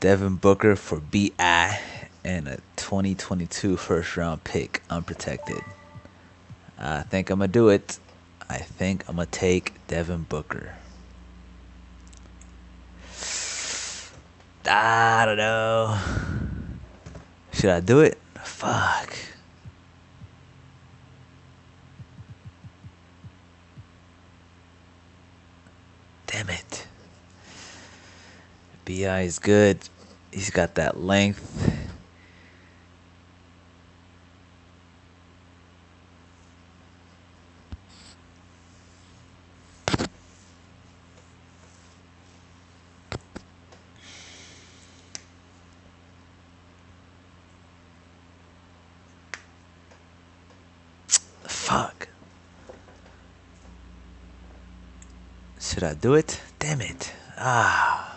Devin Booker for BI and a 2022 first-round pick, unprotected. I think I'm going to do it. I think I'm going to take Devin Booker. I don't know. Should I do it? Fuck. Damn it. BI is good. He's got that length. Fuck. Should I do it? Damn it. Ah.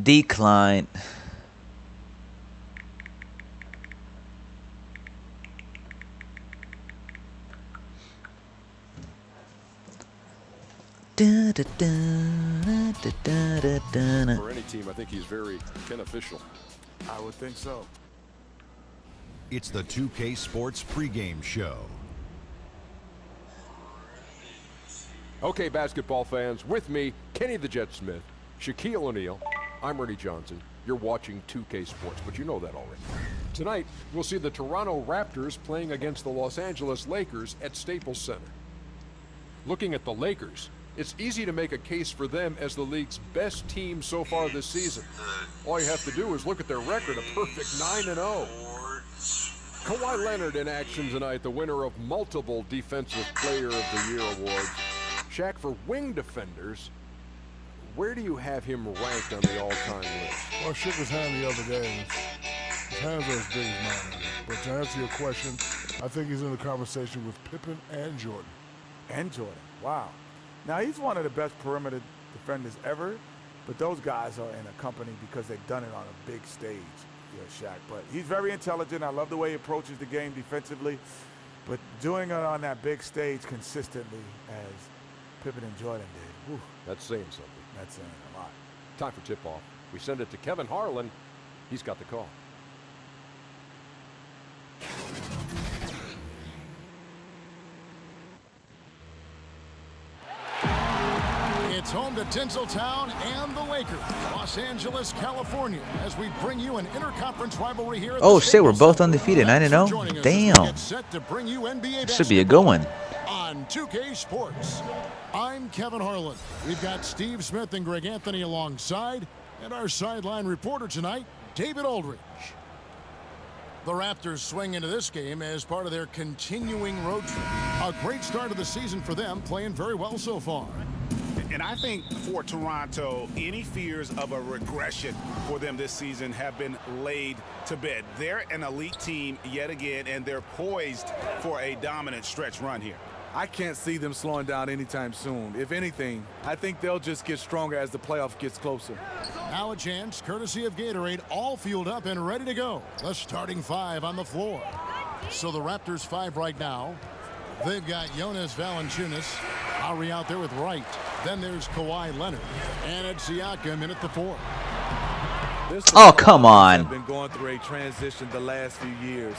Decline. For any team, I think he's very beneficial. I would think so. It's the 2K Sports pregame show. Okay, basketball fans, with me, Kenny the Jet Smith, Shaquille O'Neal. I'm Ernie Johnson. You're watching 2K Sports, but you know that already. Tonight, we'll see the Toronto Raptors playing against the Los Angeles Lakers at Staples Center. Looking at the Lakers, it's easy to make a case for them as the league's best team so far this season. All you have to do is look at their record, a perfect 9-0. Kawhi Leonard in action tonight, the winner of multiple Defensive Player of the Year awards. Shaq, for wing defenders, where do you have him ranked on the all-time list? Well, shook his hand the other day. His hands are as big as mine. But to answer your question, I think he's in the conversation with Pippen and Jordan. And Jordan, wow. Now, he's one of the best perimeter defenders ever, but those guys are in a company because they've done it on a big stage, Shaq. But he's very intelligent. I love the way he approaches the game defensively. But doing it on that big stage consistently as Pippen and Jordan did, whew, That's saying something. that's saying a lot. Time for tip-off. We send it to Kevin Harlan. He's got the call. It's home to Tinseltown and the Lakers, Los Angeles, California, as we bring you an interconference rivalry here at Oh the shit, we're Staples both Center. undefeated, 9-0. Joining us as we Damn. get set to bring you NBA Should be a good one. on 2K Sports. I'm Kevin Harlan. We've got Steve Smith and Greg Anthony alongside, and our sideline reporter tonight, David Aldridge. The Raptors swing into this game as part of their continuing road trip. A great start of the season for them, playing very well so far. And I think for Toronto, any fears of a regression for them this season have been laid to bed. They're an elite team yet again, and they're poised for a dominant stretch run here. I can't see them slowing down anytime soon. If anything, I think they'll just get stronger as the playoff gets closer. Now a chance, courtesy of Gatorade, all fueled up and ready to go. The starting five on the floor. So the Raptors five right now. They've got Jonas Valanciunas. Lowry out there with Wright. Then there's Kawhi Leonard. And it's Siakam in at the four. Oh, come on. Been going through a transition the last few years.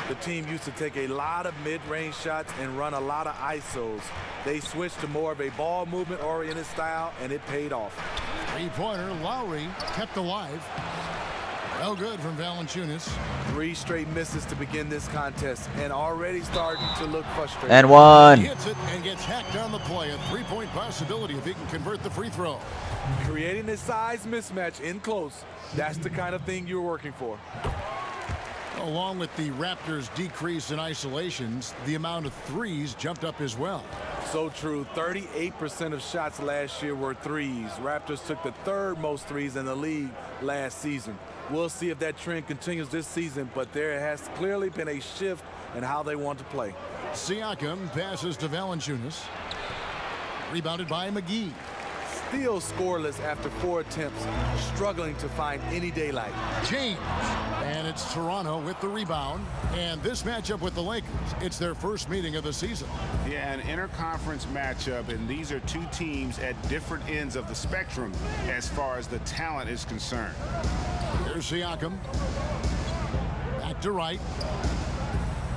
The team used to take a lot of mid-range shots and run a lot of ISOs. They switched to more of a ball movement-oriented style, and it paid off. Three-pointer, Lowry kept alive. No good from Valanciunas. 3 straight misses to begin this contest, and already starting to look frustrated. And one. He hits it and gets hacked on the play. A three-point possibility if he can convert the free throw. Creating a size mismatch in close, that's the kind of thing you're working for. Along with the Raptors' decrease in isolations, the amount of threes jumped up as well. So true. 38% of shots last year were threes. Raptors took the third most threes in the league last season. We'll see if that trend continues this season, but there has clearly been a shift in how they want to play. Siakam passes to Valanciunas. Rebounded by McGee. Still scoreless after 4 attempts, struggling to find any daylight. James. And it's Toronto with the rebound. And this matchup with the Lakers, it's their first meeting of the season. Yeah, an interconference matchup, and these are two teams at different ends of the spectrum as far as the talent is concerned. Here's Siakam. Back to right.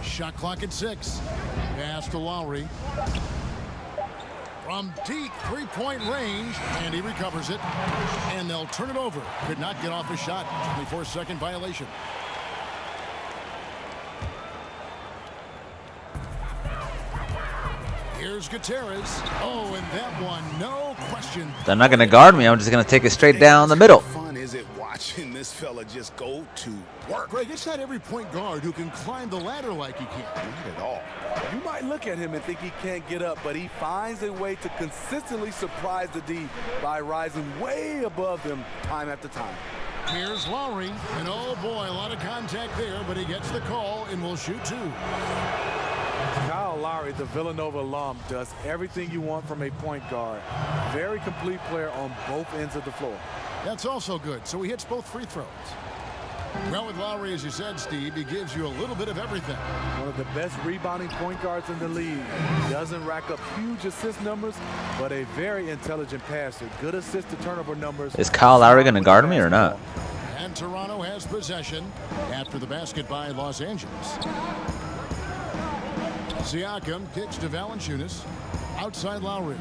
Shot clock at 6. Pass to Lowry. From deep three-point range, and he recovers it. And they'll turn it over. Could not get off a shot. 24-second violation. Here's Gutierrez. Oh, and that one, no question. They're not going to guard me. I'm just going to take it straight down the middle. How fun is it watching this fella just go to work? Greg, it's not every point guard who can climb the ladder like he can. Not at all. You might look at him and think he can't get up, but he finds a way to consistently surprise the D by rising way above them time after time. Here's Lowry, and oh boy, a lot of contact there, but he gets the call and will shoot 2. Kyle Lowry, the Villanova alum, does everything you want from a point guard. Very complete player on both ends of the floor. That's also good, so he hits both free throws. Well, with Lowry, as you said, Steve, he gives you a little bit of everything. One of the best rebounding point guards in the league. Doesn't rack up huge assist numbers, but a very intelligent passer. Good assist to turnover numbers. Is Kyle Lowry going to guard me or not? And Toronto has possession after the basket by Los Angeles. Siakam kicks to Valanciunas. Outside Lowry.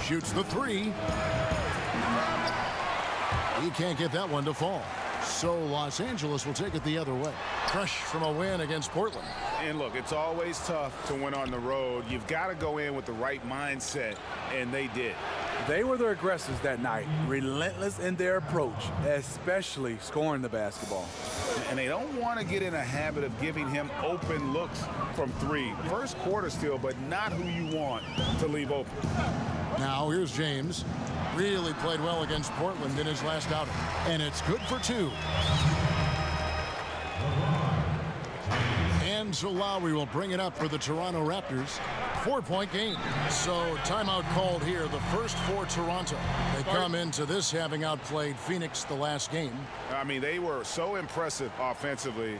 Shoots the 3. He can't get that one to fall. So Los Angeles will take it the other way. Fresh from a win against Portland. And look, it's always tough to win on the road. You've got to go in with the right mindset, and they did. They were the aggressors that night, relentless in their approach, especially scoring the basketball. And they don't want to get in a habit of giving him open looks from 3. First quarter still, but not who you want to leave open. Now here's James. Really played well against Portland in his last outing. And it's good for 2. And so Lowry will bring it up for the Toronto Raptors. 4-point game. So timeout called here, the first for Toronto. They come into this having outplayed Phoenix the last game. I mean, they were so impressive offensively.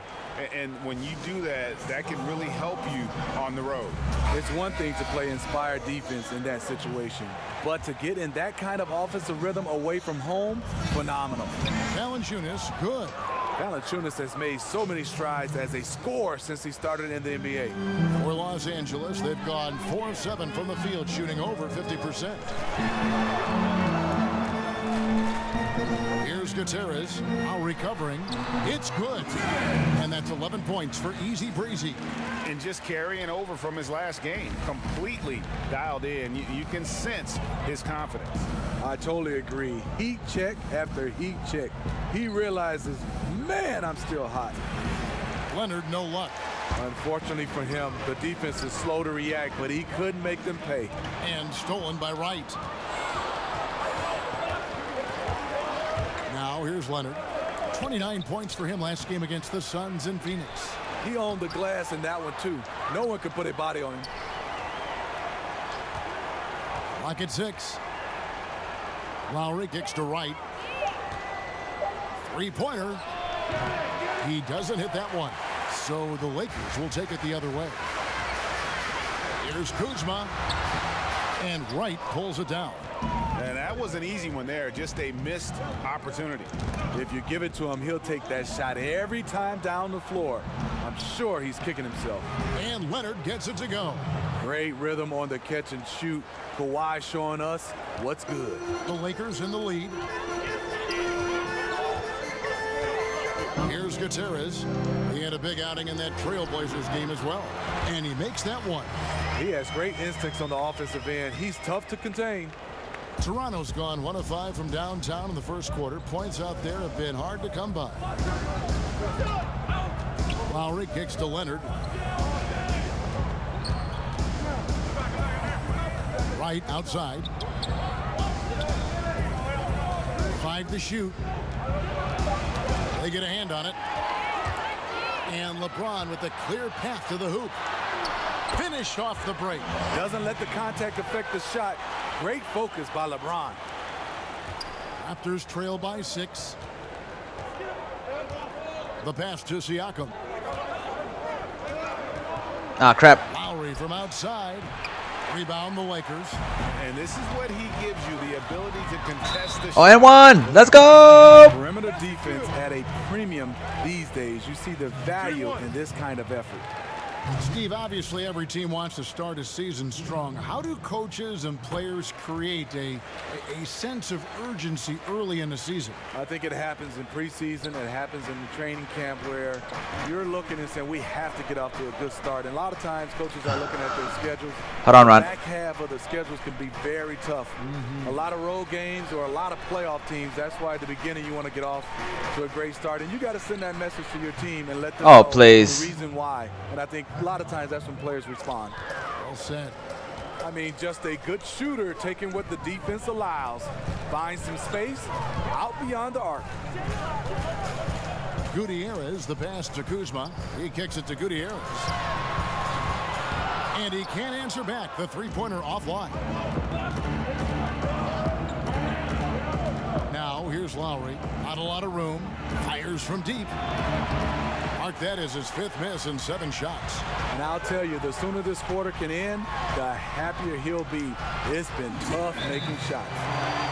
And when you do that, that can really help you on the road. It's one thing to play inspired defense in that situation, but to get in that kind of offensive rhythm away from home, phenomenal. Valanciunas, good. Valanciunas has made so many strides as a scorer since he started in the NBA. For Los Angeles, they've gone 4 of 7 from the field, shooting over 50%. Here's Gutierrez, now recovering. It's good. And that's 11 points for Easy Breezy. And just carrying over from his last game, completely dialed in. You can sense his confidence. I totally agree. Heat check after heat check. He realizes, man, I'm still hot. Leonard, no luck. Unfortunately for him, the defense is slow to react, but he couldn't make them pay. And stolen by Wright. Now here's Leonard. 29 points for him last game against the Suns in Phoenix. He owned the glass in that one too. No one could put a body on him. Clock at 6. Lowry kicks to Wright. 3-pointer. He doesn't hit that one. So the Lakers will take it the other way. Here's Kuzma. And Wright pulls it down. And that was an easy one there, just a missed opportunity. If you give it to him, he'll take that shot every time down the floor. I'm sure he's kicking himself. And Leonard gets it to go. Great rhythm on the catch and shoot. Kawhi showing us what's good. The Lakers in the lead. Here's Gutierrez. He had a big outing in that Trailblazers game as well. And he makes that one. He has great instincts on the offensive end. He's tough to contain. Toronto's gone 1 of 5 from downtown in the first quarter. Points out there have been hard to come by. Lowry kicks to Leonard. Right outside. 5 to shoot. They get a hand on it. And LeBron with a clear path to the hoop. Finished off the break. Doesn't let the contact affect the shot. Great focus by LeBron. Raptors trail by 6. The pass to Siakam. Ah, crap. Lowry from outside. Rebound the Lakers. And this is what he gives you, the ability to contest the Oh, shot. and one. Let's go. Perimeter defense at a premium these days. You see the value in this kind of effort. Steve, obviously every team wants to start a season strong. How do coaches and players create a sense of urgency early in the season? I think it happens in preseason. It happens in the training camp where you're looking and saying we have to get off to a good start. And a lot of times coaches are looking at their schedules. Hold on, Ron. The back half of the schedules can be very tough. A lot of road games or a lot of playoff teams. That's why at the beginning you want to get off to a great start. And you got to send that message to your team and let them know please. the reason why. And I think a lot of times that's when players respond. Well said. I mean, just a good shooter taking what the defense allows. Finds some space out beyond the arc. Gutierrez, the pass to Kuzma. He kicks it to Gutierrez. And he can't answer back. The three-pointer offline. Now, here's Lowry. Not a lot of room. Fires from deep. Mark that as his 5th miss in 7 shots. And I'll tell you, the sooner this quarter can end, the happier he'll be. It's been tough making shots.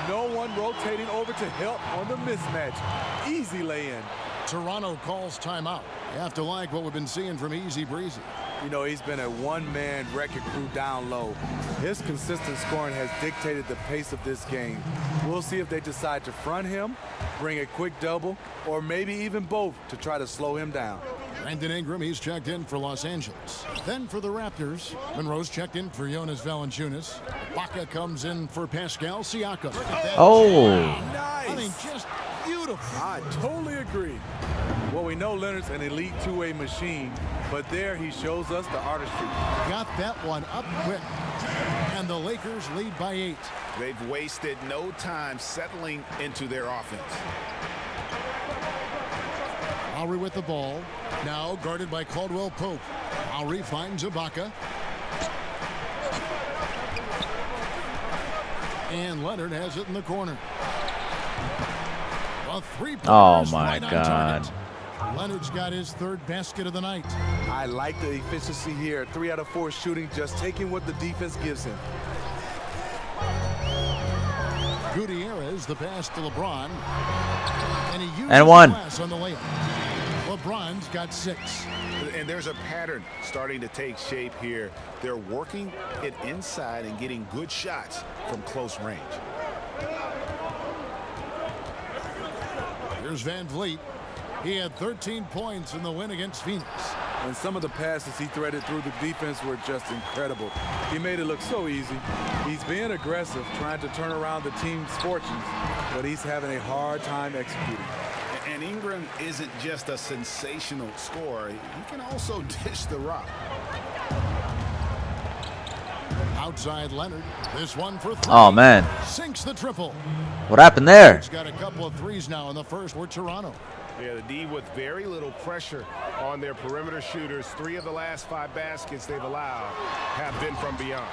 No one rotating over to help on the mismatch. Easy lay-in. Toronto calls timeout. You have to like what we've been seeing from Easy Breezy. You know, he's been a one-man wrecking crew down low. His consistent scoring has dictated the pace of this game. We'll see if they decide to front him, bring a quick double, or maybe even both to try to slow him down. Brandon Ingram, he's checked in for Los Angeles. Then for the Raptors, Monroe's checked in for Jonas Valanciunas. Baca comes in for Pascal Siakam. Oh. Nice. I mean, just beautiful. I totally agree. Well, we know Leonard's an elite two-way machine, but there he shows us the artistry. Got that one up quick. And the Lakers lead by 8. They've wasted no time settling into their offense. Lowry with the ball. Now guarded by Caldwell Pope. Lowry finds Ibaka. And Leonard has it in the corner. A three-pointer Oh, is my right on God. target. Leonard's got his 3rd basket of the night. I like the efficiency here. 3 out of 4 shooting, just taking what the defense gives him. Gutierrez, the pass to LeBron. And he uses And one. the glass on the layup. LeBron's got 6. And there's a pattern starting to take shape here. They're working it inside and getting good shots from close range. Here's Van Vliet. He had 13 points in the win against Phoenix. And some of the passes he threaded through the defense were just incredible. He made it look so easy. He's being aggressive, trying to turn around the team's fortunes, but he's having a hard time executing. And Ingram isn't just a sensational scorer. He can also dish the rock. Outside Leonard. This one for 3. Oh, man. Sinks the triple. What happened there? He's got a couple of threes now in the first for Toronto. Yeah, the D with very little pressure on their perimeter shooters. 3 of the last 5 baskets they've allowed have been from beyond.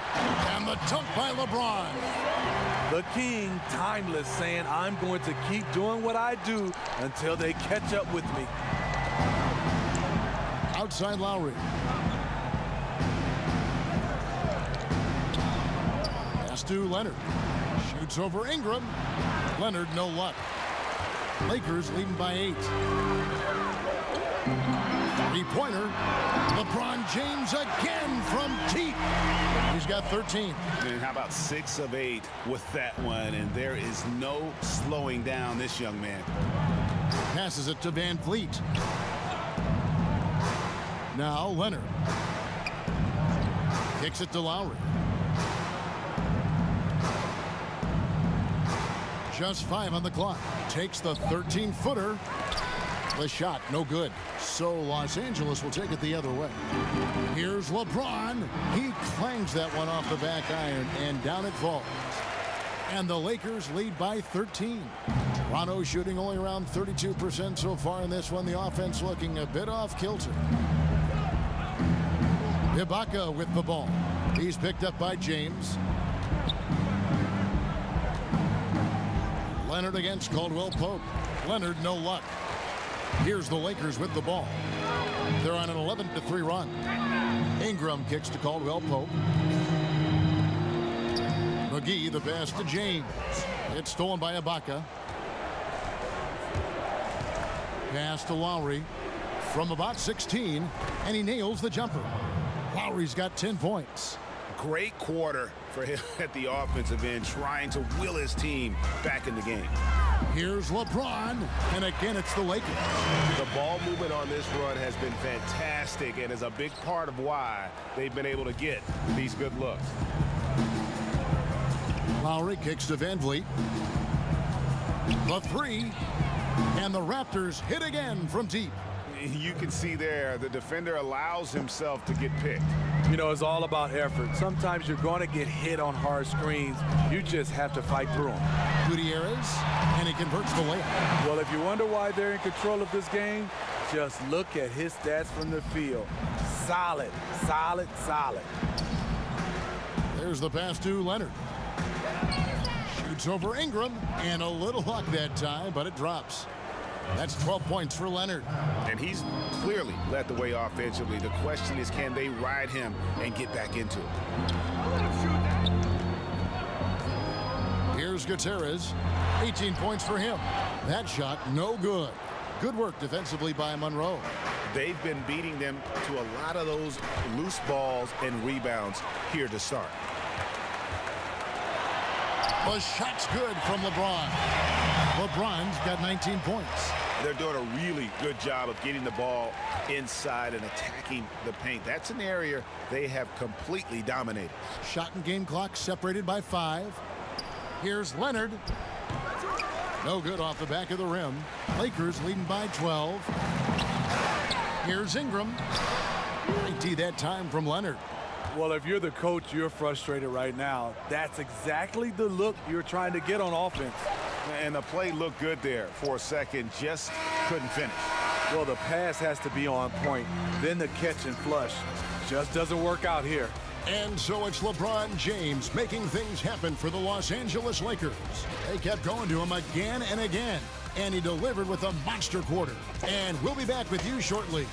And the dunk by LeBron. The king, timeless, saying, I'm going to keep doing what I do until they catch up with me. Outside Lowry. Pass to Leonard. Shoots over Ingram. Leonard, no luck. Lakers leading by 8. Three-pointer. LeBron James again from deep. He's got 13. And how about 6 of 8 with that one? And there is no slowing down this young man. Passes it to Van Vliet. Now Leonard. Kicks it to Lowry. Just 5 on the clock. Takes the 13-footer. The shot, no good. So Los Angeles will take it the other way. Here's LeBron. He clangs that one off the back iron, and down it falls. And the Lakers lead by 13. Toronto shooting only around 32% so far in this one. The offense looking a bit off kilter. Ibaka with the ball. He's picked up by James. Leonard against Caldwell Pope. Leonard, no luck. Here's the Lakers with the ball. They're on an 11-3 run. Ingram kicks to Caldwell Pope. McGee, the pass to James. It's stolen by Ibaka. Pass to Lowry from about 16, and he nails the jumper. Lowry's got 10 points. Great quarter for him at the offensive end, trying to will his team back in the game. Here's LeBron, and again it's the Lakers. The ball movement on this run has been fantastic and is a big part of why they've been able to get these good looks. Lowry kicks to Van Vliet. The three, and the Raptors hit again from deep. You can see there the defender allows himself to get picked. You know, it's all about effort. Sometimes you're going to get hit on hard screens. You just have to fight through them. Gutierrez, and he converts the layup. Well, if you wonder why they're in control of this game, just look at his stats from the field. Solid, solid, solid. There's the pass to Leonard. Shoots over Ingram, and a little luck that time, but it drops. That's 12 points for Leonard. And he's clearly led the way offensively. The question is, can they ride him and get back into it? Here's Gutierrez. 18 points for him. That shot, no good. Good work defensively by Monroe. They've been beating them to a lot of those loose balls and rebounds here to start. The shot's good from LeBron. LeBron's got 19 points. They're doing a really good job of getting the ball inside and attacking the paint. That's an area they have completely dominated. Shot and game clock separated by 5. Here's Leonard. No good off the back of the rim. Lakers leading by 12. Here's Ingram. 90 that time from Leonard. Well, if you're the coach, you're frustrated right now. That's exactly the look you're trying to get on offense. And the play looked good there for a second, just couldn't finish. Well, the pass has to be on point. Then the catch and flush just doesn't work out here. And so it's LeBron James making things happen for the Los Angeles Lakers. They kept going to him again and again, and he delivered with a monster quarter. And we'll be back with you shortly.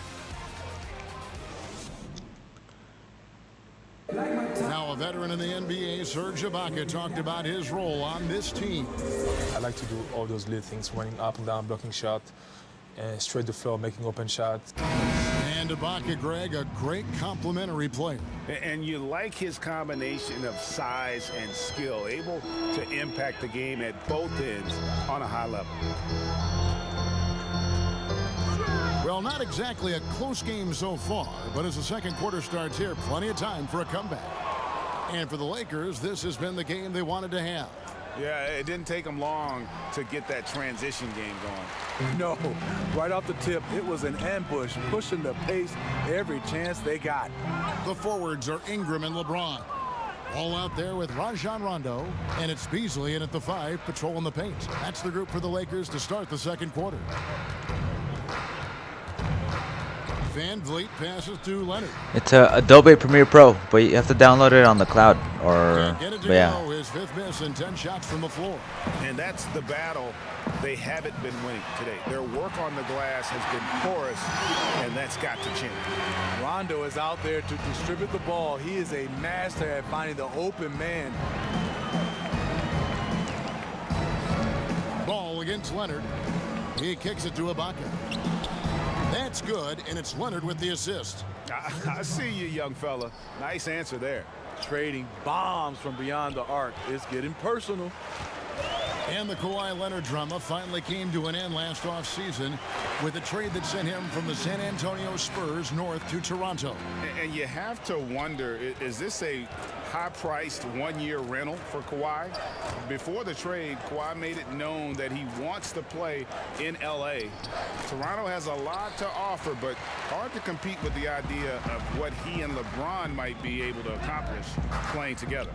Now a veteran in the NBA, Serge Ibaka, talked about his role on this team. I like to do all those little things, running up and down, blocking shot, and straight to floor, making open shots. And Ibaka, Greg, a great complimentary player. And you like his combination of size and skill, able to impact the game at both ends on a high level. Well, not exactly a close game so far, but as the second quarter starts here, plenty of time for a comeback. And for the Lakers, this has been the game they wanted to have. Yeah, it didn't take them long to get that transition game going. No, right off the tip, it was an ambush, pushing the pace every chance they got. The forwards are Ingram and LeBron. All out there with Rajon Rondo, and it's Beasley in at the 5, patrolling the paint. That's the group for the Lakers to start the second quarter. Van Vliet passes to Leonard. It's Adobe Premiere Pro, but you have to download it on the cloud. Or Get it to yeah. go. His 5th miss and 10 shots from the floor. And that's the battle they haven't been winning today. Their work on the glass has been porous, and that's got to change. Rondo is out there to distribute the ball. He is a master at finding the open man. Ball against Leonard. He kicks it to Ibaka. That's good, and it's Leonard with the assist. I see you, young fella. Nice answer there. Trading bombs from beyond the arc. It's getting personal. And the Kawhi Leonard drama finally came to an end last offseason with a trade that sent him from the San Antonio Spurs north to Toronto. And you have to wonder, is this a high-priced one-year rental for Kawhi. Before the trade, Kawhi made it known that he wants to play in L.A. Toronto has a lot to offer, but hard to compete with the idea of what he and LeBron might be able to accomplish playing together.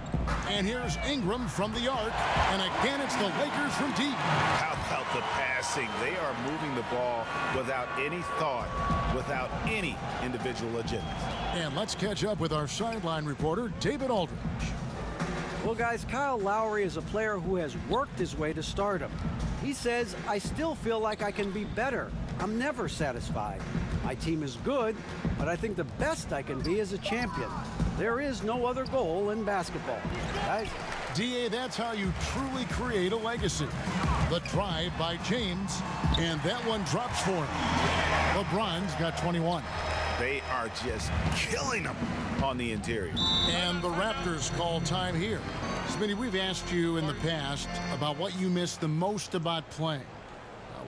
And here's Ingram from the arc, and again it's the Lakers from deep. How about the passing? They are moving the ball without any thought, without any individual agenda. And let's catch up with our sideline reporter, David Aldridge. Well, guys, Kyle Lowry is a player who has worked his way to stardom. He says, I still feel like I can be better. I'm never satisfied. My team is good, but I think the best I can be is a champion. There is no other goal in basketball. Guys. D.A., that's how you truly create a legacy. The drive by James, and that one drops for him. LeBron's got 21. They are just killing them on the interior. And the Raptors call time here. Smitty, we've asked you in the past about what you miss the most about playing.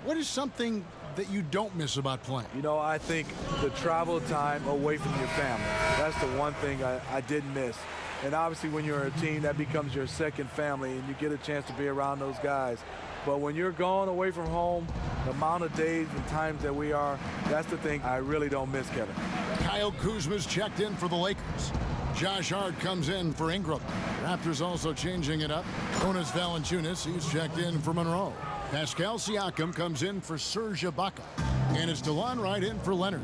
What is something that you don't miss about playing? You know, I think the travel time away from your family. That's the one thing I did miss. And obviously when you're a team, that becomes your second family, and you get a chance to be around those guys. But when you're gone away from home, the amount of days and times that we are, that's the thing I really don't miss, Kevin. Kyle Kuzma's checked in for the Lakers. Josh Hart comes in for Ingram. Raptors also changing it up. Jonas Valanciunas, he's checked in for Monroe. Pascal Siakam comes in for Serge Ibaka. And it's DeLon Wright in for Leonard.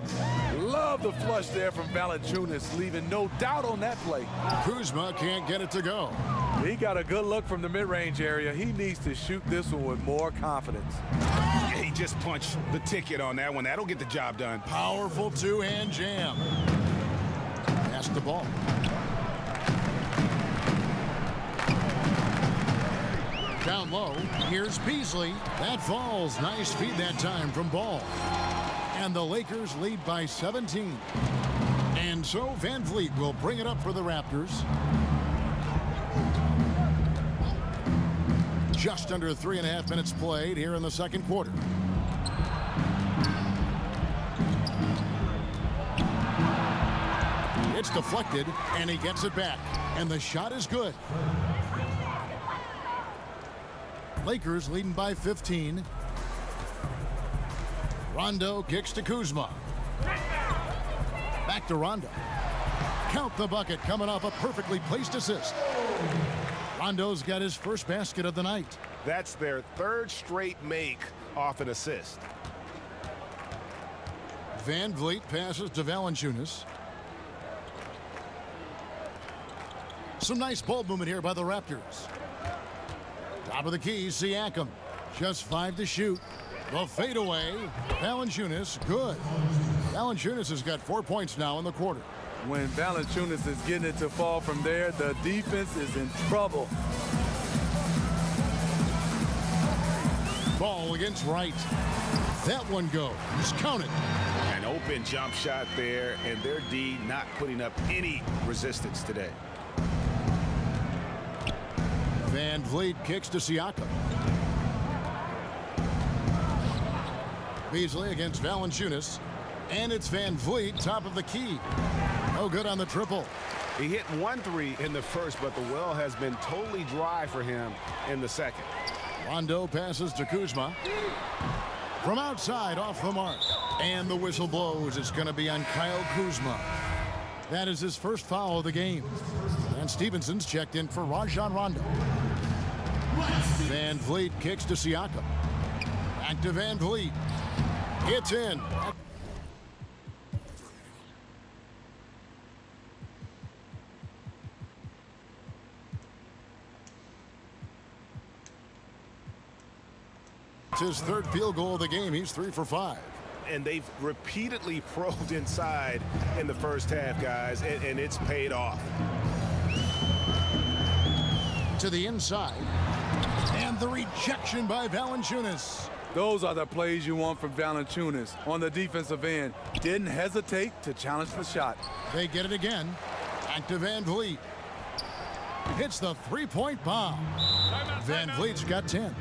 Love the flush there from Valanciunas, leaving no doubt on that play. Kuzma can't get it to go. He got a good look from the mid-range area. He needs to shoot this one with more confidence. He just punched the ticket on that one. That'll get the job done. Powerful two-hand jam. Pass the ball. Down low, here's Beasley. That falls. Nice feed that time from Ball. And the Lakers lead by 17. And so Van Vliet will bring it up for the Raptors. Just under 3.5 minutes played here in the second quarter. It's deflected, and he gets it back. And the shot is good. Lakers leading by 15. Rondo kicks to Kuzma. Back to Rondo. Count the bucket coming off a perfectly placed assist. Rondo's got his first basket of the night. That's their third straight make off an assist. Van Vliet passes to Valanciunas. Some nice ball movement here by the Raptors. Top of the key, Siakam. Just 5 to shoot. The fadeaway. Valanciunas, good. Valanciunas has got 4 points now in the quarter. When Valanciunas is getting it to fall from there, the defense is in trouble. Ball against Wright. That one goes. Count it. An open jump shot there, and their D not putting up any resistance today. Van Vliet kicks to Siakam. Beasley against Valanciunas. And it's Van Vliet, top of the key. Oh, good on the triple. He hit 1 3 in the first, but the well has been totally dry for him in the second. Rondo passes to Kuzma. From outside, off the mark. And the whistle blows. It's going to be on Kyle Kuzma. That is his first foul of the game. And Stevenson's checked in for Rajon Rondo. Van Vliet kicks to Siakam. Back to Van Vliet. It's in. It's his third field goal of the game. He's 3 for 5. And they've repeatedly probed inside in the first half, guys, and it's paid off. To the inside. And the rejection by Valanciunas. Those are the plays you want from Valanciunas on the defensive end. Didn't hesitate to challenge the shot. They get it again. Back to Van Vliet. Hits the three-point bomb. Van Vliet's got 10.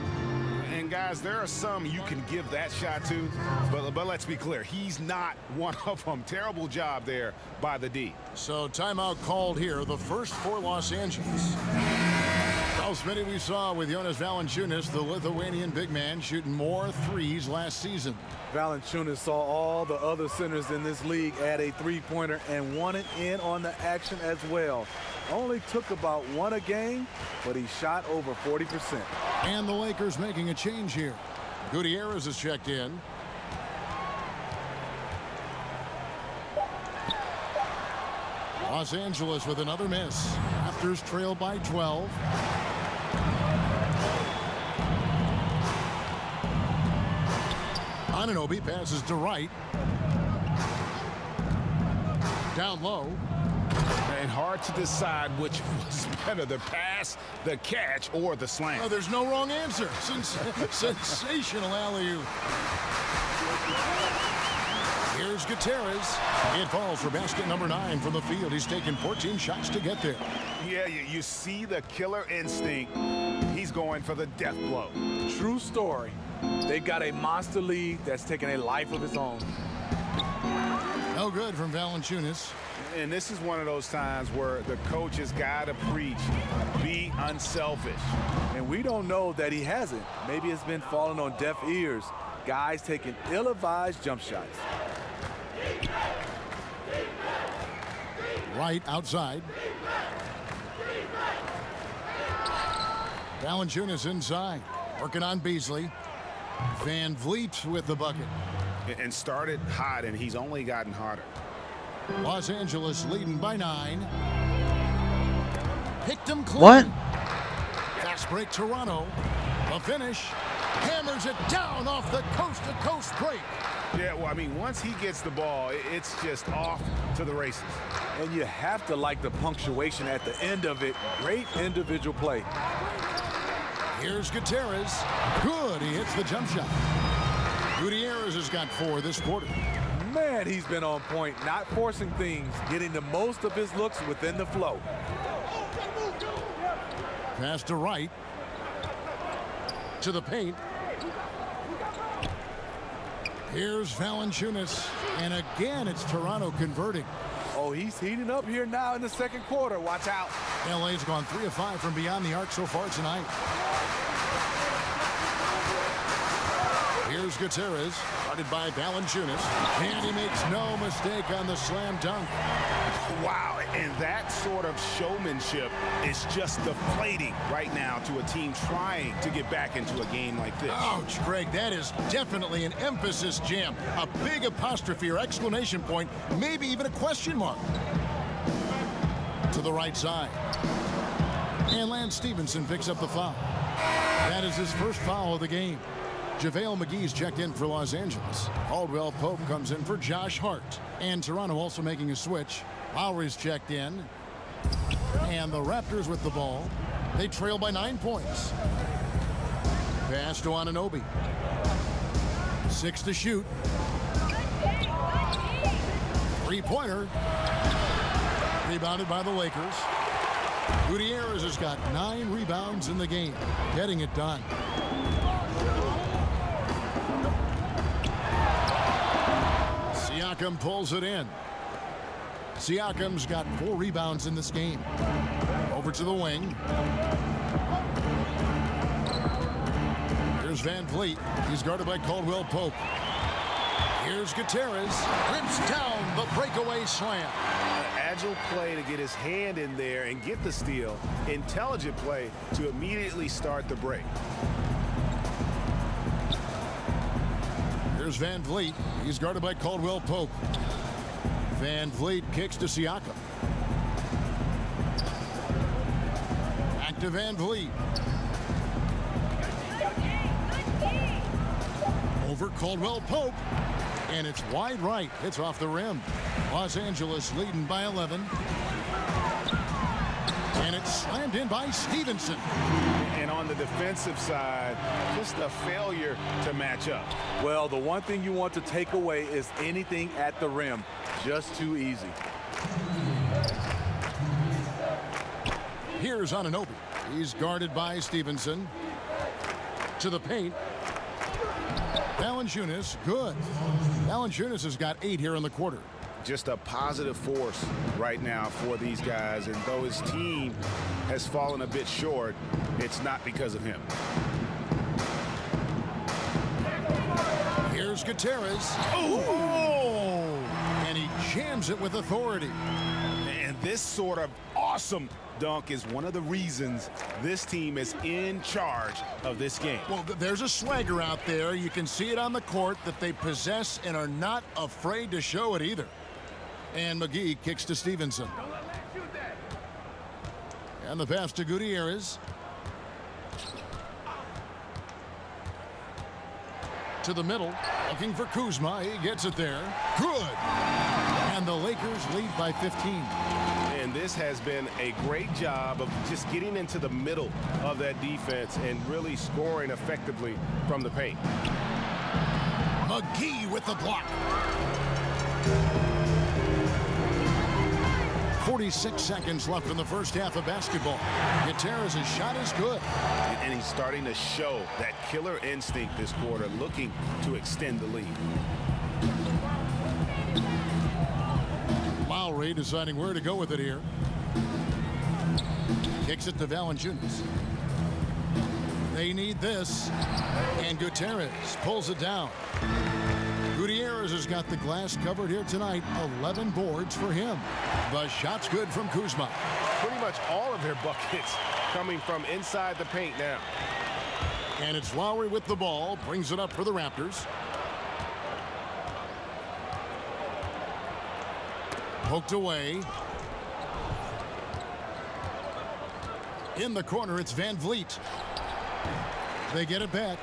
And And guys, there are some you can give that shot to, but let's be clear, he's not one of them. Terrible job there by the D. So timeout called here, the first for Los Angeles. Well, Smitty, we saw with Jonas Valanciunas, the Lithuanian big man, shooting more threes last season. Valanciunas saw all the other centers in this league add a three-pointer and wanted in on the action as well. Only took about one a game, but he shot over 40%. And the Lakers making a change here. Gutierrez is checked in. Los Angeles with another miss. Raptors trail by 12. Anunoby passes to Wright. Down low. And hard to decide which was better, the pass, the catch, or the slam. Oh, there's no wrong answer. Sensational alley-oop. Here's Gutierrez. It falls for basket number 9 from the field. He's taken 14 shots to get there. Yeah, you see the killer instinct. He's going for the death blow. True story. They got a monster lead that's taking a life of its own. No good from Valanciunas. And this is one of those times where the coach has got to preach, be unselfish. And we don't know that he hasn't. Maybe it's been falling on deaf ears. Guys taking ill-advised jump shots. Right outside. Valanciunas inside. Working on Beasley. Van Vliet with the bucket. And started hot, and he's only gotten hotter. Los Angeles leading by 9. Picked him clean. What? Fast break Toronto. The finish. Hammers it down off the coast-to-coast break. Yeah, well, I mean, once he gets the ball, it's just off to the races. And you have to like the punctuation at the end of it. Great individual play. Here's Gutierrez. Good. He hits the jump shot. Gutierrez has got 4 this quarter. Man, he's been on point, not forcing things, getting the most of his looks within the flow. Pass to Wright. To the paint. Here's Valanciunas. And again, it's Toronto converting. Oh, he's heating up here now in the second quarter. Watch out. LA's gone 3 of 5 from beyond the arc so far tonight. Here's Gutierrez, guarded by Valanciunas, and he makes no mistake on the slam dunk. Wow, and that sort of showmanship is just deflating right now to a team trying to get back into a game like this. Ouch, Greg, that is definitely an emphasis jam. A big apostrophe or exclamation point, maybe even a question mark. To the right side. And Lance Stevenson picks up the foul. That is his first foul of the game. JaVale McGee's checked in for Los Angeles. Caldwell Pope comes in for Josh Hart. And Toronto also making a switch. Lowry's checked in. And the Raptors with the ball. They trail by 9 points. Pass to Anunoby. 6 to shoot. 3-pointer. Rebounded by the Lakers. Gutierrez has got 9 rebounds in the game. Getting it done. Siakam pulls it in. Siakam's got 4 rebounds in this game. Over to the wing. Here's Van Vliet. He's guarded by Caldwell Pope. Here's Gutierrez. Rips down the breakaway slam. Agile play to get his hand in there and get the steal. Intelligent play to immediately start the break. Here's Van Vliet. He's guarded by Caldwell Pope. Van Vliet kicks to Siakam. Back to Van Vliet. Over Caldwell Pope. And it's wide right. It's off the rim. Los Angeles leading by 11. And it's slammed in by Stevenson. And on the defensive side, just a failure to match up. Well, the one thing you want to take away is anything at the rim. Just too easy. Here's Anunoby. He's guarded by Stevenson. To the paint. Valanciunas, good. Valanciunas has got 8 here in the quarter. Just a positive force right now for these guys, and though his team has fallen a bit short, it's not because of him. Here's Gutierrez. Oh! And he jams it with authority. And this sort of awesome dunk is one of the reasons this team is in charge of this game. Well, there's a swagger out there. You can see it on the court that they possess and are not afraid to show it either. And McGee kicks to Stevenson. And the pass to Gutierrez. To the middle, looking for Kuzma. He gets it there. Good. And the Lakers lead by 15. And this has been a great job of just getting into the middle of that defense and really scoring effectively from the paint. McGee with the block. 46 seconds left in the first half of basketball. Gutierrez's shot is good. And he's starting to show that killer instinct this quarter, looking to extend the lead. Lowry deciding where to go with it here. Kicks it to Valanciunas. They need this. And Gutierrez pulls it down. Gutierrez has got the glass covered here tonight. 11 boards for him. The shot's good from Kuzma. Pretty much all of their buckets coming from inside the paint now. And it's Lowry with the ball. Brings it up for the Raptors. Poked away. In the corner, it's Van Vliet. They get it back.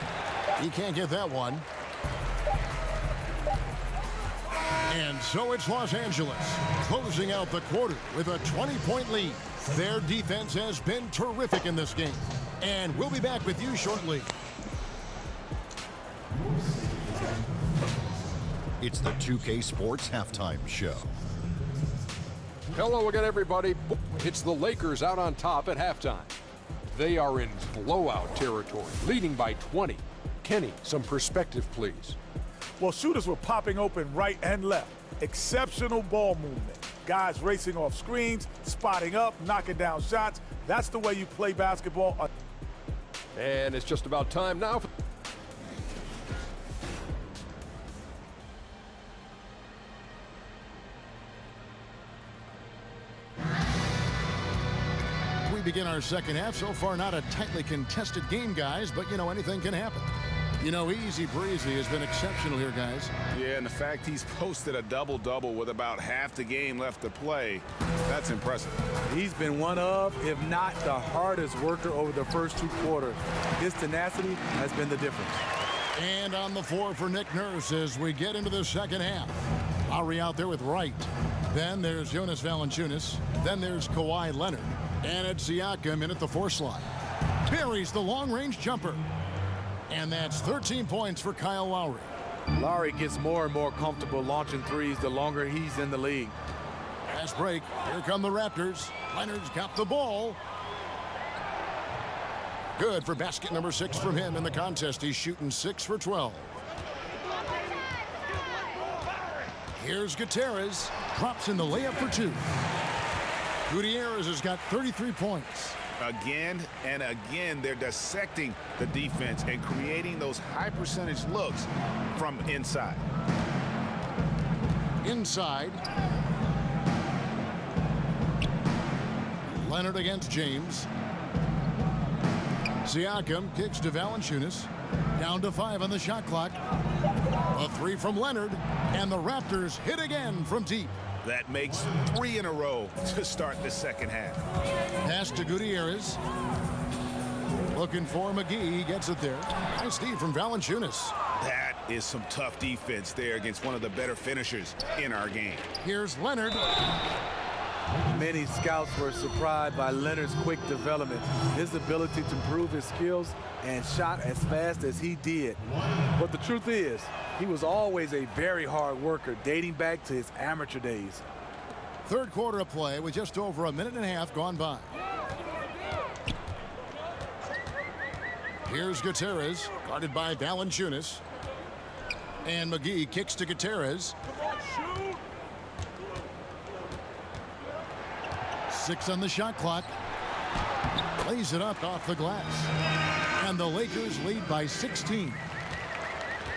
He can't get that one. And so it's Los Angeles closing out the quarter with a 20-point lead. Their defense has been terrific in this game. And we'll be back with you shortly. It's the 2K Sports Halftime Show. Hello again, everybody. It's the Lakers out on top at halftime. They are in blowout territory, leading by 20. Kenny, some perspective, please. Well, shooters were popping open right and left. Exceptional ball movement. Guys racing off screens, spotting up, knocking down shots. That's the way you play basketball. And it's just about time now. We begin our second half. So far, not a tightly contested game, guys, but, you know, anything can happen. You know, Easy Breezy has been exceptional here, guys. Yeah, and the fact he's posted a double-double with about half the game left to play, that's impressive. He's been one of, if not the hardest worker over the first 2 quarters. His tenacity has been the difference. And on the floor for Nick Nurse as we get into the second half. Lowry out there with Wright. Then there's Jonas Valanciunas. Then there's Kawhi Leonard. And it's Siakam in at the 4 slot. Buries the long-range jumper. And that's 13 points for Kyle Lowry. Lowry gets more and more comfortable launching threes the longer he's in the league. Fast break. Here come the Raptors. Leonard's got the ball. Good for basket number 6 from him in the contest. He's shooting 6 for 12. Here's Gutierrez. Drops in the layup for 2. Gutierrez has got 33 points. Again and again, they're dissecting the defense and creating those high percentage looks from inside. Inside. Leonard against James. Siakam kicks to Valanciunas. Down to 5 on the shot clock. A 3 from Leonard. And the Raptors hit again from deep. That makes 3 in a row to start the second half. Pass to Gutierrez. Looking for McGee. He gets it there. Nice Steve from Valanciunas. That is some tough defense there against one of the better finishers in our game. Here's Leonard. Many scouts were surprised by Leonard's quick development, his ability to improve his skills and shot as fast as he did. But the truth is, he was always a very hard worker, dating back to his amateur days. Third quarter of play with just over a minute and a half gone by. Here's Gutierrez, guarded by Valanciunas. And McGee kicks to Gutierrez. 6 on the shot clock. Lays it up off the glass. And the Lakers lead by 16.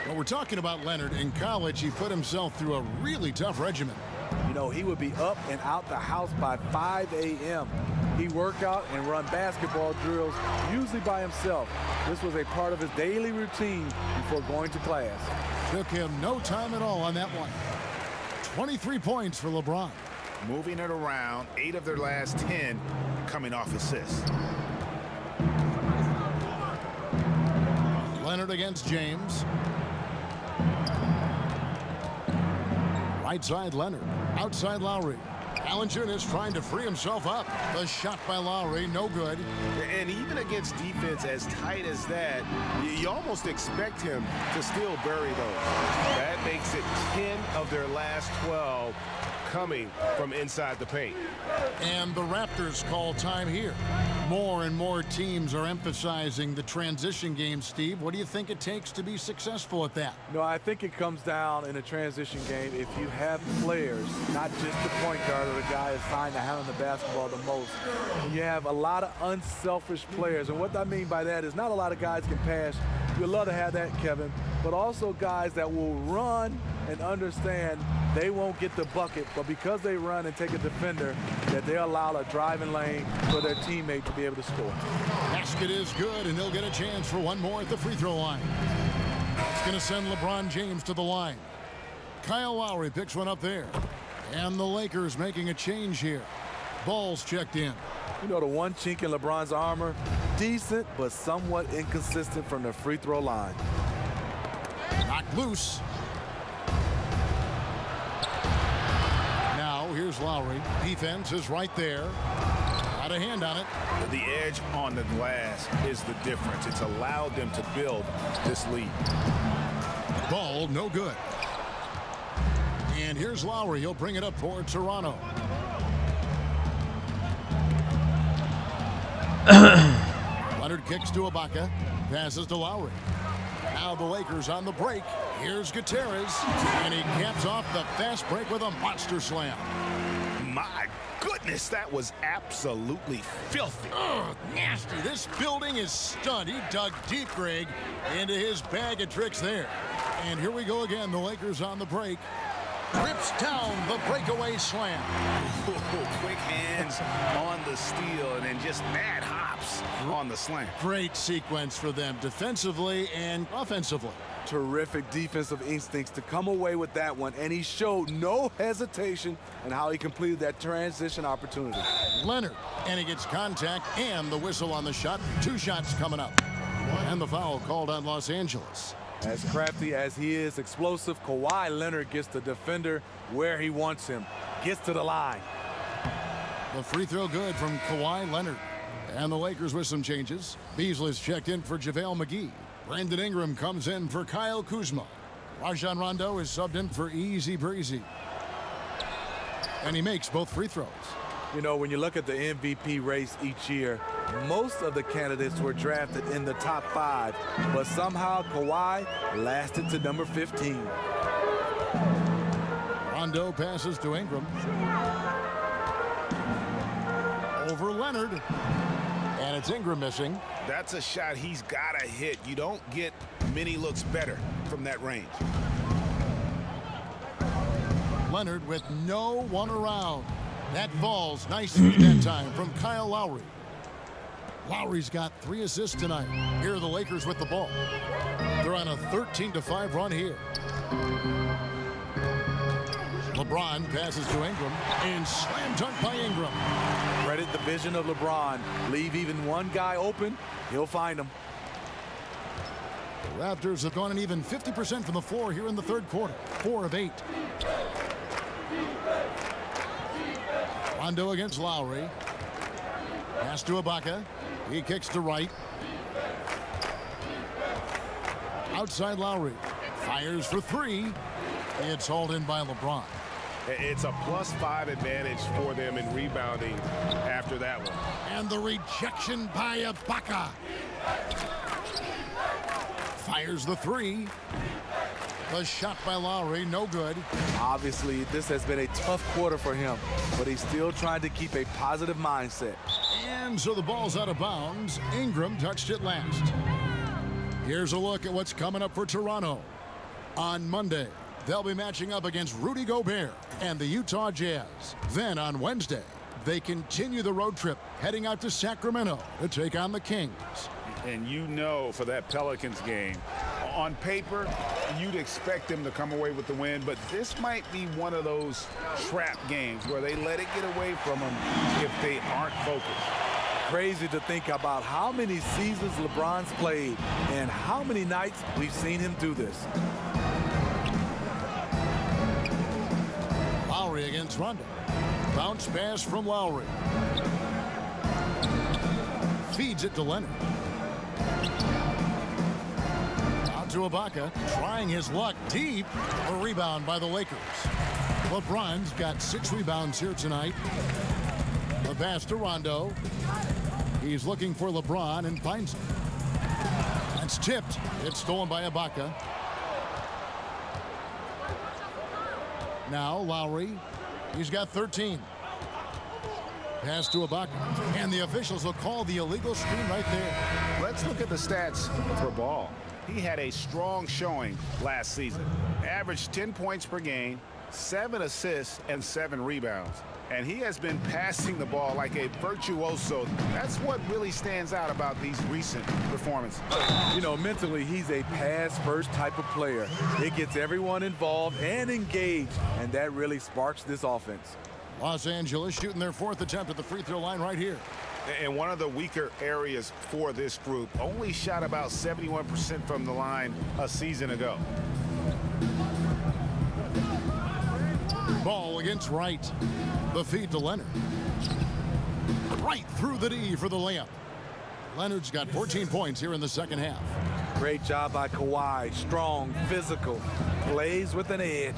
Well, we're talking about Leonard. In college, he put himself through a really tough regimen. You know, he would be up and out the house by 5 a.m. He worked out and run basketball drills, usually by himself. This was a part of his daily routine before going to class. Took him no time at all on that one. 23 points for LeBron. Moving it around, 8 of their last 10 coming off assists. Leonard against James. Right side Leonard. Outside Lowry. Valanciunas trying to free himself up. The shot by Lowry, no good. And even against defense as tight as that, you almost expect him to still bury those. That makes it 10 of their last 12 coming from inside the paint. And the Raptors call time here. More and more teams are emphasizing the transition game, Steve. What do you think it takes to be successful at that? No, I think it comes down in a transition game if you have players, not just the point guard or the guy assigned to handle the basketball the most. And you have a lot of unselfish players. And what I mean by that is not a lot of guys can pass. You'd love to have that, Kevin. But also guys that will run and understand they won't get the bucket, but because they run and take a defender, that they allow a driving lane for their teammate to be able to score. Basket is good, and they'll get a chance for one more at the free throw line. It's going to send LeBron James to the line. Kyle Lowry picks one up there. And the Lakers making a change here. Ball's checked in. You know, the one chink in LeBron's armor, decent but somewhat inconsistent from the free throw line. Knocked loose. Now here's Lowry. Defense is right there. Got a hand on it. The edge on the glass is the difference. It's allowed them to build this lead. Ball no good. And here's Lowry. He'll bring it up for Toronto. Leonard kicks to Ibaka. Passes to Lowry. Now the Lakers on the break. Here's Gutierrez. And he caps off the fast break with a monster slam. My goodness, that was absolutely filthy. Ugh, nasty. This building is stunned. He dug deep, Greg, into his bag of tricks there. And here we go again. The Lakers on the break. Rips down the breakaway slam. Quick hands on the steal and then just mad hops on the slam. Great sequence for them defensively and offensively. Terrific defensive instincts to come away with that one, and he showed no hesitation in how he completed that transition opportunity. Leonard, and he gets contact and the whistle on the shot. 2 shots coming up. And the foul called on Los Angeles. As crafty as he is explosive, Kawhi Leonard gets the defender where he wants him. Gets to the line. The free throw good from Kawhi Leonard. And the Lakers with some changes. Beasley's checked in for JaVale McGee. Brandon Ingram comes in for Kyle Kuzma. Rajon Rondo is subbed in for Easy Breezy. And he makes both free throws. You know, when you look at the MVP race each year, most of the candidates were drafted in the top 5, but somehow Kawhi lasted to number 15. Rondo passes to Ingram. Over Leonard. And it's Ingram missing. That's a shot he's got to hit. You don't get many looks better from that range. Leonard with no one around. That falls nicely that time from Kyle Lowry. Lowry's got 3 assists tonight. Here are the Lakers with the ball. They're on a 13-5 run here. LeBron passes to Ingram and slam dunk by Ingram. Credit the vision of LeBron. Leave even one guy open, he'll find him. The Raptors have gone an even 50% from the floor here in the third quarter. 4 of 8. Rondo against Lowry. Pass to Ibaka. He kicks to right. Outside Lowry. Fires for 3. It's hauled in by LeBron. It's a +5 advantage for them in rebounding after that one. And the rejection by Ibaka. Fires the three. The shot by Lowry, no good. Obviously, this has been a tough quarter for him, but he's still trying to keep a positive mindset. And so the ball's out of bounds. Ingram touched it last. Here's a look at what's coming up for Toronto. On Monday, they'll be matching up against Rudy Gobert and the Utah Jazz. Then on Wednesday, they continue the road trip, heading out to Sacramento to take on the Kings. And you know, for that Pelicans game, on paper, you'd expect them to come away with the win, but this might be one of those trap games where they let it get away from them if they aren't focused. Crazy to think about how many seasons LeBron's played and how many nights we've seen him do this. Lowry against Rondo. Bounce pass from Lowry. Feeds it to Leonard. Out to Ibaka, trying his luck deep. A rebound by the Lakers. LeBron's got 6 rebounds here tonight. The pass to Rondo. He's looking for LeBron and finds him. That's tipped. It's stolen by Ibaka. Now Lowry. He's got 13. Pass to Ibaka. And the officials will call the illegal screen right there. Let's look at the stats for Ball. He had a strong showing last season. Averaged 10 points per game, 7 assists, and 7 rebounds. And he has been passing the ball like a virtuoso. That's what really stands out about these recent performances. You know, mentally, he's a pass-first type of player. It gets everyone involved and engaged, and that really sparks this offense. Los Angeles shooting their 4th attempt at the free throw line right here. And one of the weaker areas for this group, only shot about 71% from the line a season ago. Ball against Wright. The feed to Leonard. Right through the D for the layup. Leonard's got 14 points here in the second half. Great job by Kawhi. Strong, physical, plays with an edge.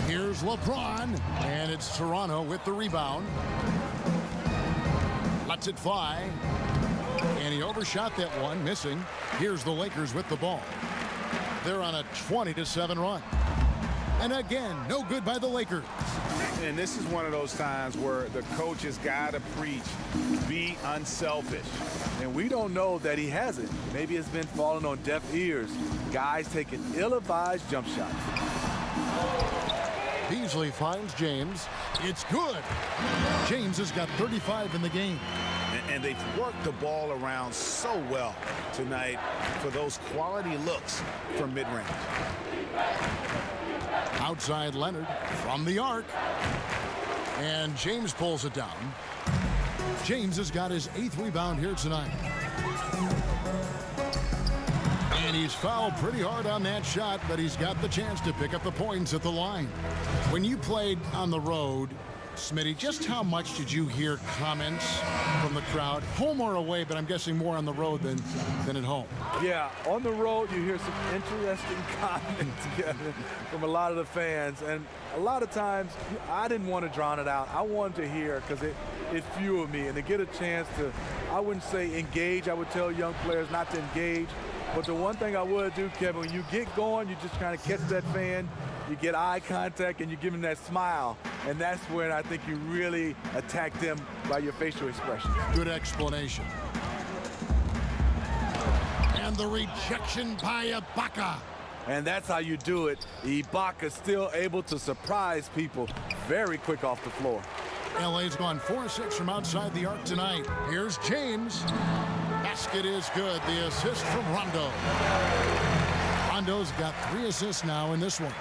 Here's LeBron, and it's Toronto with the rebound. Lets it fly, and he overshot that one, missing. Here's the Lakers with the ball. They're on a 20-7 run. And again, no good by the Lakers. And this is one of those times where the coach has got to preach, be unselfish. And we don't know that he hasn't. Maybe it's been falling on deaf ears. Guys taking ill-advised jump shots. Beasley finds James. It's good. James has got 35 in the game. And they've worked the ball around so well tonight for those quality looks from mid-range. Outside Leonard from the arc. And James pulls it down. James has got his 8th rebound here tonight. And he's fouled pretty hard on that shot, but he's got the chance to pick up the points at the line. When you played on the road, Smitty, just how much did you hear comments from the crowd, home or away, but I'm guessing more on the road than at home? Yeah, on the road you hear some interesting comments from a lot of the fans, and a lot of times I didn't want to drown it out. I wanted to hear because it fueled me, and to get a chance to, I wouldn't say engage, I would tell young players not to engage, but the one thing I would do, Kevin, when you get going, you just kind of catch that fan, you get eye contact, and you give him that smile. And that's when I think you really attack them by your facial expression. Good explanation. And the rejection by Ibaka. And that's how you do it. Ibaka still able to surprise people very quick off the floor. LA's gone 4-6 from outside the arc tonight. Here's James. Basket is good. The assist from Rondo. Rondo's got 3 assists now in this one.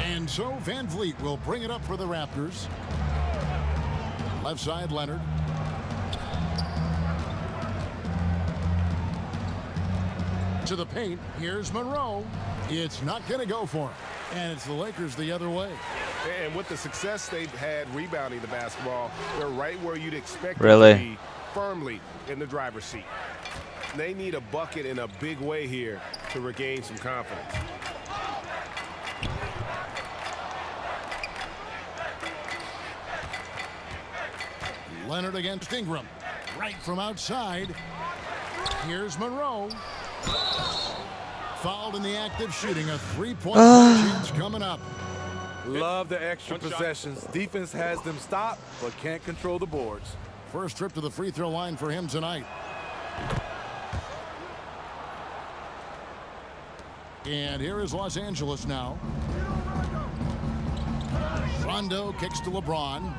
And so Van Vliet will bring it up for the Raptors. Left side, Leonard. To the paint. Here's Monroe. It's not going to go for him. And it's the Lakers the other way. And with the success they've had rebounding the basketball, they're right where you'd expect Really? them to be, firmly in the driver's seat. They need a bucket in a big way here to regain some confidence. Leonard against Ingram. Right from outside. Here's Monroe. Fouled in the act of shooting. A three-point chance coming up. Love the extra possessions. Defense has them stopped, but can't control the boards. First trip to the free throw line for him tonight. And here is Los Angeles now. Rondo kicks to LeBron.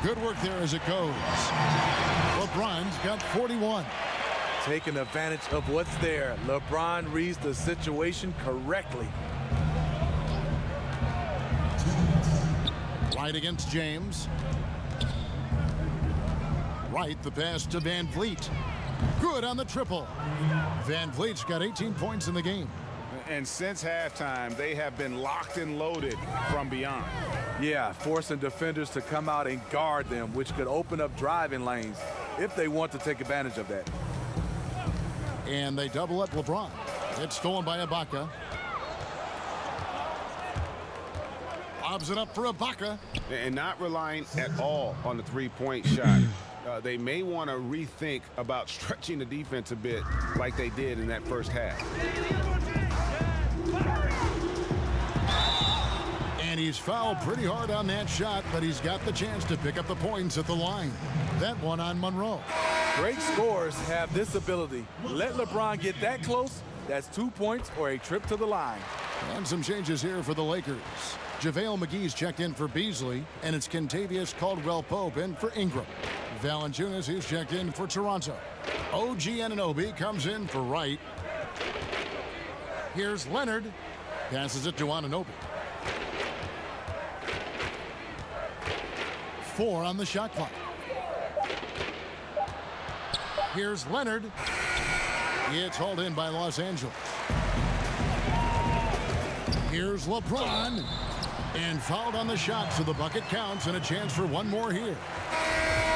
Good work there as it goes. LeBron's got 41. Taking advantage of what's there. LeBron reads the situation correctly. Right against James. Right, the pass to Van Vliet. Good on the triple. Van Vliet's got 18 points in the game. And since halftime, they have been locked and loaded from beyond. Yeah, forcing defenders to come out and guard them, which could open up driving lanes if they want to take advantage of that. And they double up LeBron. It's stolen by Ibaka. Lobs it up for Ibaka. And not relying at all on the three-point shot. They may want to rethink about stretching the defense a bit like they did in that first half. And he's fouled pretty hard on that shot, but he's got the chance to pick up the points at the line. That one on Monroe. Great scorers have this ability. Let LeBron get that close, that's 2 points or a trip to the line. And some changes here for the Lakers. JaVale McGee's checked in for Beasley, and it's Kentavious Caldwell-Pope in for Ingram. Valanciunas is checked in for Toronto. OG Anunoby comes in for Wright. Here's Leonard. Passes it to Anunoby. 4 on the shot clock. Here's Leonard. It's hauled in by Los Angeles. Here's LeBron. And fouled on the shot, so the bucket counts and a chance for one more here.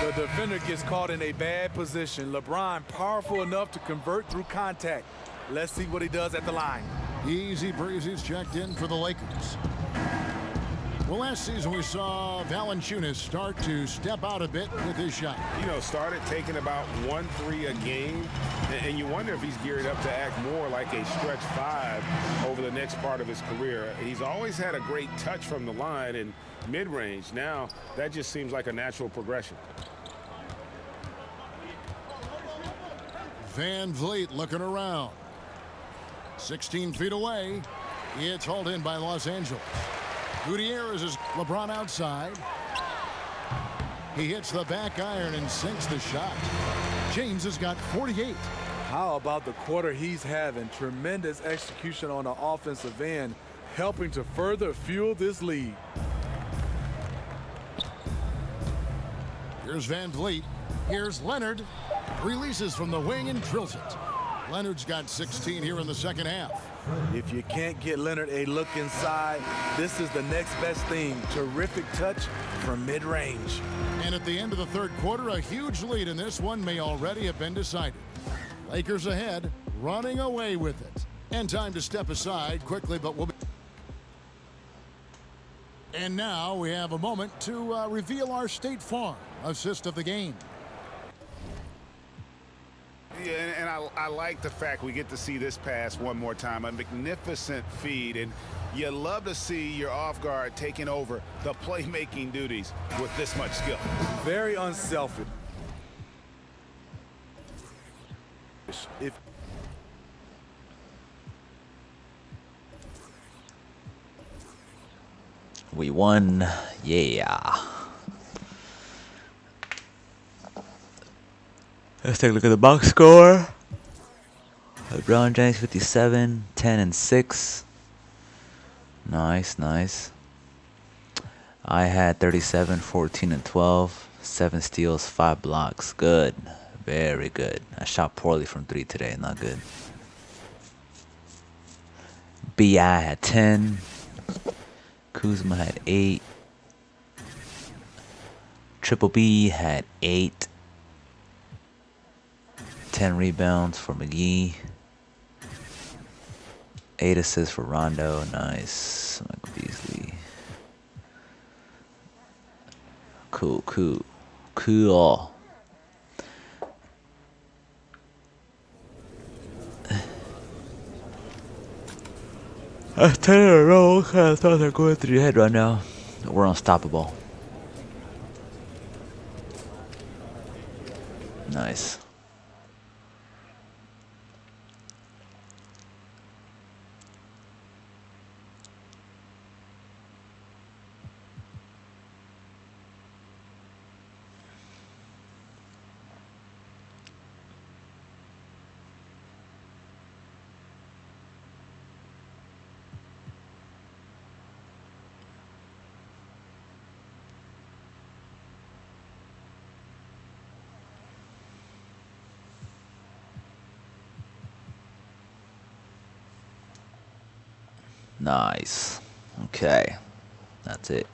The defender gets caught in a bad position. LeBron powerful enough to convert through contact. Let's see what he does at the line. Easy breezy's checked in for the Lakers. Well, last season we saw Valanciunas start to step out a bit with his shot. You know, started taking about 1-3 a game, and you wonder if he's geared up to act more like a stretch 5 over the next part of his career. He's always had a great touch from the line and mid-range. Now, that just seems like a natural progression. Van Vliet looking around. 16 feet away. It's hauled in by Los Angeles. Gutierrez is LeBron outside. He hits the back iron and sinks the shot. James has got 48. How about the quarter he's having? Tremendous execution on the offensive end, helping to further fuel this lead. Here's Van Vliet. Here's Leonard. Releases from the wing and drills it. Leonard's got 16 here in the second half. If you can't get Leonard a look inside, this is the next best thing. Terrific touch from mid-range. And at the end of the third quarter, a huge lead in this one may already have been decided. Lakers ahead, running away with it. And time to step aside quickly, but we'll be... And now we have a moment to reveal our State Farm assist of the game. Yeah, and I like the fact we get to see this pass one more time. A magnificent feed, and you love to see your off guard taking over the playmaking duties with this much skill. Very unselfish. We won. Yeah. Let's take a look at the box score. LeBron James 57, 10 and 6. Nice, nice. I had 37, 14 and 12. 7 steals, 5 blocks. Good. Very good. I shot poorly from 3 today. Not good. B.I. had 10. Kuzma had 8. Triple B had 8. 10 rebounds for McGee. 8 assists for Rondo. Nice. Michael Beasley. Cool. That's 10 in a row. What kind of thoughts are going through your head right now? We're unstoppable. Nice. Nice. Okay. That's it.